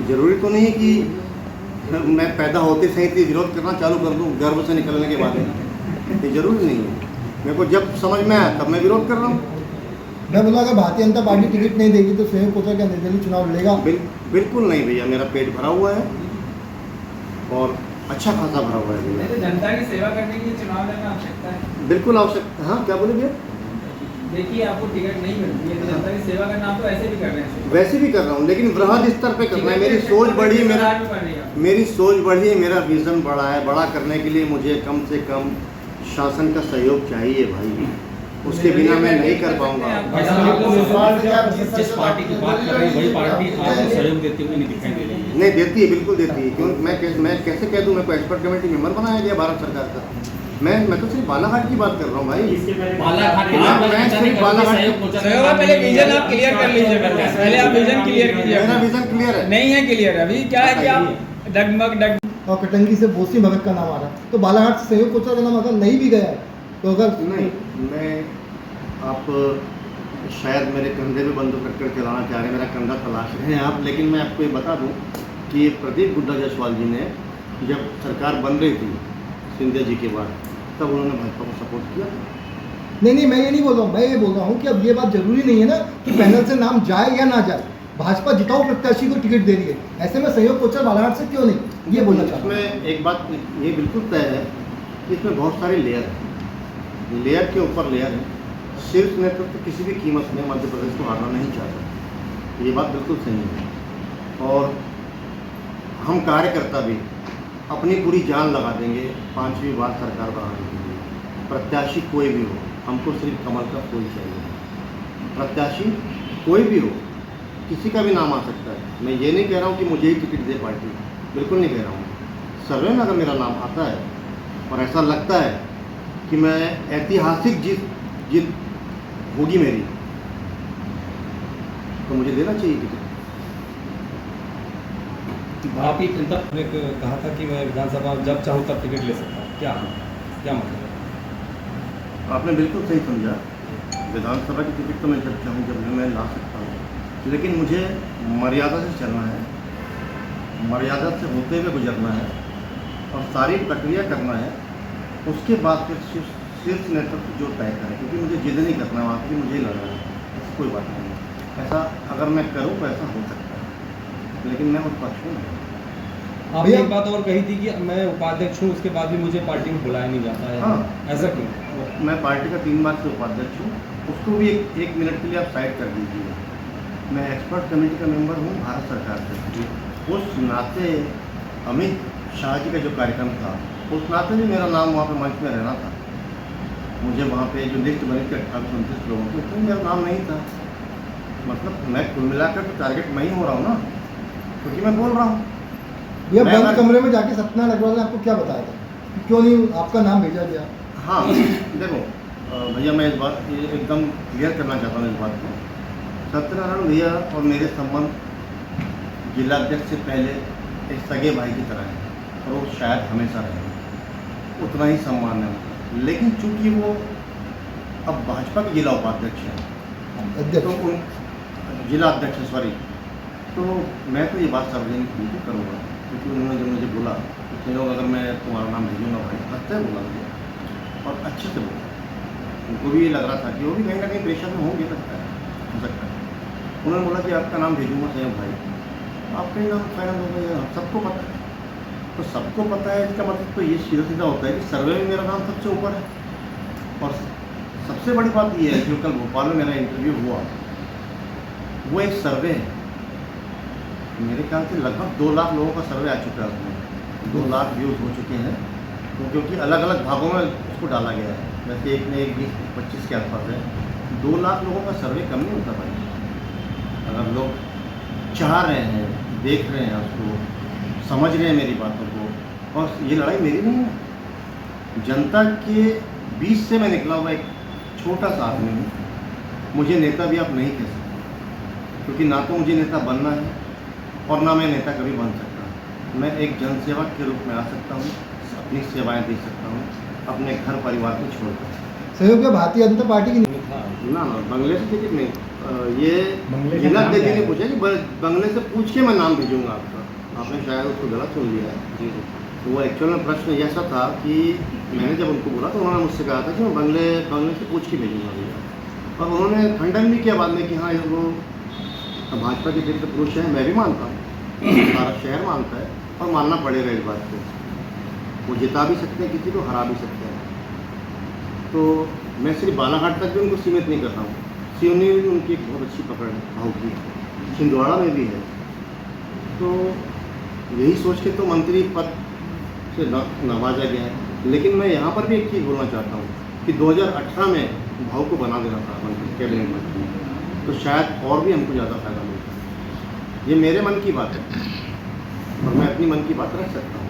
जरूरी तो नहीं है कि मैं पैदा होते सही थी विरोध करना चालू कर दूं गर्भ से निकलने के बाद। ये जरूरी नहीं है, मेरे को जब समझ में आया तब मैं विरोध कर रहा हूँ। मैं बोला अगर भारतीय जनता पार्टी टिकट नहीं देगी तो संयोग कोचर क्या निर्दलीय चुनाव लड़ेगा? बिल्कुल नहीं भैया, मेरा पेट भरा हुआ है और अच्छा खासा भरा हुआ है भैया। तो जनता की सेवा करने के लिए चुनाव लड़ना आवश्यकता है। बिल्कुल आवश्यक। हाँ, क्या बोले भैया? देखिए, आपको टिकट नहीं मिलती है तो जनता की सेवा करना आप तो ऐसे भी कर रहे हैं। वैसे भी कर रहा हूँ, लेकिन वृहद स्तर पे करना है। मेरी सोच बड़ी है, मेरी सोच बड़ी है, मेरा विजन बड़ा है। बड़ा करने के लिए मुझे कम से कम शासन का सहयोग चाहिए भाई, उसके बिना मैं नहीं कर पाऊंगा। जिस पार्टी की बात कर रहे हैं वही पार्टी आपको सहयोग देती हुई नहीं दिखाई दे रही है। नहीं देती है, बिल्कुल देती है। क्यों मैं कैसे कह दूं? मैं को एक्सपर्ट कमेटी मेंबर बनाया गया भारत सरकार का। मैं तो सिर्फ बालाघाट की बात कर रहा हूँ भाई। सहयोग पहले विजन आप क्लियर कर लीजिए, पहले आप विजन क्लियर कीजिए। मेरा विजन क्लियर है। नहीं है क्लियर, अभी क्या है कि आप डगमग और कटंगी से बोसी भगत का नाम आ रहा, तो बालाघाट से संयोग कोचर का नाम अगर नहीं भी गया तो अगर नहीं, मैं आप शायद मेरे कंधे पे बंदूक रखकर चलाना चाह रहे हैं, मेरा कंधा तलाश रहे हैं आप। लेकिन मैं आपको ये बता दूं कि प्रदीप गुड्डा जायसवाल जी ने जब सरकार बन रही थी सिंधिया जी के बाद, तब उन्होंने भाजपा को सपोर्ट किया। नहीं, मैं ये नहीं बोल रहा हूँ। मैं ये बोल रहा हूँ कि अब ये बात जरूरी नहीं है ना कि पैनल से नाम जाए या ना जाए। भाजपा जिताऊ प्रत्याशी को टिकट दे रही है, ऐसे में संयोग कोचर बालाघाट से क्यों नहीं, ये बोलना चाहता हूँ। इसमें एक बात ये बिल्कुल तय है कि इसमें बहुत सारे लेयर हैं, लेयर के ऊपर लेयर है। शीर्ष नेतृत्व किसी भी कीमत में मध्य प्रदेश को हारना नहीं चाहता, ये बात बिल्कुल सही है। और हम कार्यकर्ता भी अपनी पूरी जान लगा देंगे 5वीं बार सरकार बनाने के लिए। प्रत्याशी कोई भी हो, हमको सिर्फ कमल का फूल चाहिए। प्रत्याशी कोई भी हो, किसी का भी नाम आ सकता है। मैं ये नहीं कह रहा हूँ कि मुझे ही टिकट दे पार्टी, बिल्कुल नहीं कह रहा हूँ। सर्वे में अगर मेरा नाम आता है और ऐसा लगता है कि मैं ऐतिहासिक जीत होगी मेरी, तो मुझे देना चाहिए टिकट। आप ही तब ने कहा था कि मैं विधानसभा जब चाहूँ तब टिकट ले सकता हूँ, क्या मतलब है? आपने बिल्कुल सही समझा। विधानसभा की टिकट तो मैं जब चाहूँ जब मैं ला सकता हूँ, लेकिन मुझे मर्यादा से चलना है, मर्यादा से होते हुए गुजरना है और सारी प्रक्रिया करना है। उसके बाद फिर शीर्ष नेतृत्व जो तय करें, क्योंकि मुझे जिद नहीं करना वहाँ की, मुझे ही लड़ना है। ऐसी कोई बात नहीं है। ऐसा अगर मैं करूँ तो ऐसा हो सकता है, लेकिन मैं उस पक्ष में नहीं। आपने एक बात और कही थी कि मैं उपाध्यक्ष हूँ, उसके बाद भी मुझे पार्टी में बुलाया नहीं जाता है। हाँ, ऐसा क्यों? मैं पार्टी का 3 बार से उपाध्यक्ष हूँ, उसको भी एक मिनट के लिए आप साइड कर दीजिए। मैं एक्सपर्ट कमेटी का मेंबर हूँ भारत सरकार से। उस नाते अमित शाह जी का जो कार्यक्रम था, उस नाते भी मेरा नाम वहाँ पे मंच में रहना था। मुझे वहाँ पे जो लिस्ट बनी थी 2829 लोगों की, उसमें मेरा नाम नहीं था। मतलब मैं कुल मिलाकर तो टारगेट मैं ही हो रहा हूँ ना, क्योंकि मैं बोल रहा हूँ। ये बंद कमरे में जाके सत्यनारायण अग्रवाल ने आपको क्या बताया था, क्यों नहीं आपका नाम भेजा गया? हाँ, देखो भैया, मैं इस बात ये एकदम क्लियर करना चाहता हूँ इस बात को। सत्यनारायण भैया और मेरे संबंध जिलाध्यक्ष से पहले एक सगे भाई की तरह है और वो शायद हमेशा रहेंगे, उतना ही सम्मान है। लेकिन चूंकि वो अब भाजपा के जिला उपाध्यक्ष हैं, तो उन जिला अध्यक्ष तो मैं तो ये बात सार्वजनिक नहीं करूँगा, क्योंकि उन्होंने जब मुझे बोला कि लोग अगर मैं तुम्हारा नाम भेजूँगा भाई, हंसते बोला मुझे और अच्छे से बोला। उनको भी ये लग रहा था कि वो भी कहीं ना कहीं प्रेशर में होंगे, लगता है, हो सकता है। उन्होंने बोला कि आपका नाम भेजूँगा संयोग भाई, आपका ही नाम फाइनल हो गया। सबको पता है, तो सबको पता है, इसका मतलब तो ये सीधा सीधा होता है कि सर्वे में मेरा नाम सबसे ऊपर है। और सबसे बड़ी बात ये है, जो कल भोपाल में मेरा इंटरव्यू हुआ, वो एक सर्वे है। मेरे ख्याल से लगभग 2 लाख लोगों का सर्वे आ चुका है, उसमें 2 लाख व्यूज़ हो चुके हैं। तो क्योंकि अलग अलग भागों में उसको डाला गया है, वैसे एक में 20-25 के आसपास है। 2 लाख लोगों का सर्वे कम नहीं होता भाई। अगर लोग चाह रहे हैं, देख रहे हैं, उसको समझ रहे हैं मेरी बातों को, और ये लड़ाई मेरी नहीं है, जनता के बीच से मैं निकला हुआ एक छोटा सा आदमी हूँ। मुझे नेता भी आप नहीं कह सकते, क्योंकि ना तो मुझे नेता बनना है और ना मैं नेता कभी बन सकता। मैं एक जनसेवक के रूप में आ सकता हूँ, अपनी सेवाएं दे सकता हूँ, अपने घर परिवार को छोड़कर। सहयोग में भारतीय जनता पार्टी की ना बंगले से टिकट नहीं। ये बंगले का जिला नाम अध्यक्ष क्या ने है? पूछा कि बंगले से पूछ के मैं नाम भेजूंगा आपका, आपने शायद उसको गलत सुन लिया है। जी जी तो वो एक्चुअल में प्रश्न ऐसा था कि मैंने जब उनको बोला तो उन्होंने मुझसे कहा था कि मैं बंगले से पूछ के भेजूंगा भैया, और उन्होंने खंडन भी किया बाद में कि हाँ ये वो भाजपा के दिव्य पुरुष है, मैं भी मानता हूँ, सारा शहर मानता है, और मानना पड़ेगा इस बात को। वो जिता भी सकते हैं किसी को, हरा भी सकते हैं। तो मैं सिर्फ बालाघाट तक भी उनको सीमित नहीं करता हूँ, सिवनी में भी उनकी एक बहुत अच्छी पकड़ है भाव की, छिंदवाड़ा में भी है। तो यही सोच के तो मंत्री पद से नवाजा गया है। लेकिन मैं यहाँ पर भी एक चीज़ बोलना चाहता हूँ कि 2018 में भाव को बना देना था मंत्री, कैबिनेट मंत्री, तो शायद और भी हमको ज़्यादा फायदा मिलता। ये मेरे मन की बात है और मैं अपनी मन की बात रख सकता हूँ।